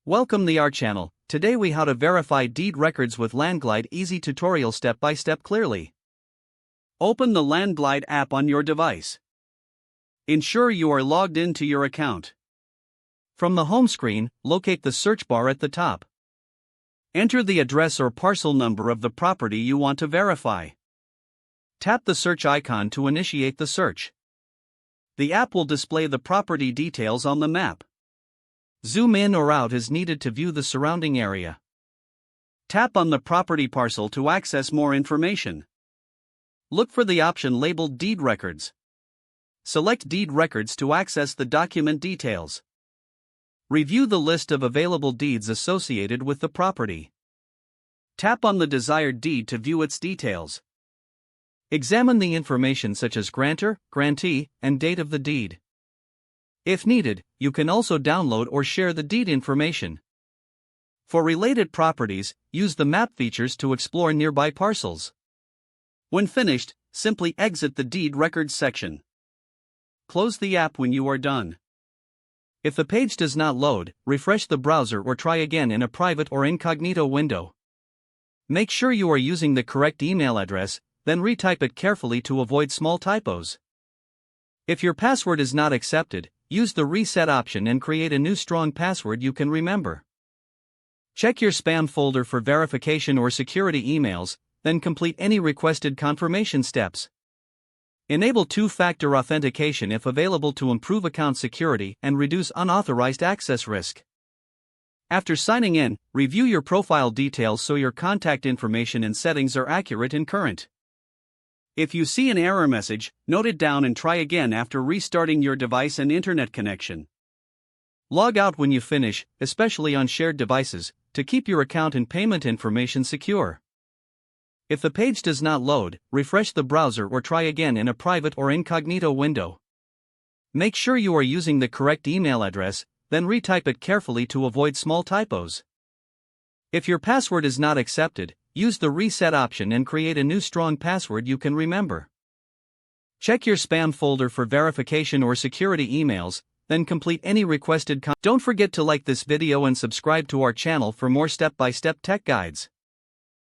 Welcome to our channel. Today we how to verify deed records with LandGlide easy tutorial step by step clearly. Open the LandGlide app on your device. Ensure you are logged into your account. From the home screen, locate the search bar at the top. Enter the address or parcel number of the property you want to verify. Tap the search icon to initiate the search. The app will display the property details on the map. Zoom in or out as needed to view the surrounding area. Tap on the property parcel to access more information. Look for the option labeled Deed Records. Select Deed Records to access the document details. Review the list of available deeds associated with the property. Tap on the desired deed to view its details. Examine the information such as grantor, grantee, and date of the deed. If needed, you can also download or share the deed information. For related properties, use the map features to explore nearby parcels. When finished, simply exit the Deed Records section. Close the app when you are done. If the page does not load, refresh the browser or try again in a private or incognito window. Make sure you are using the correct email address, then retype it carefully to avoid small typos. If your password is not accepted, use the reset option and create a new strong password you can remember. Check your spam folder for verification or security emails, then complete any requested confirmation steps. Enable two-factor authentication if available to improve account security and reduce unauthorized access risk. After signing in, review your profile details so your contact information and settings are accurate and current. If you see an error message, note it down and try again after restarting your device and internet connection. Log out when you finish, especially on shared devices, to keep your account and payment information secure. If the page does not load, refresh the browser or try again in a private or incognito window. Make sure you are using the correct email address, then retype it carefully to avoid small typos. If your password is not accepted, use the reset option and create a new strong password you can remember. Check your spam folder for verification or security emails, then complete any requested Don't forget to like this video and subscribe to our channel for more step-by-step tech guides.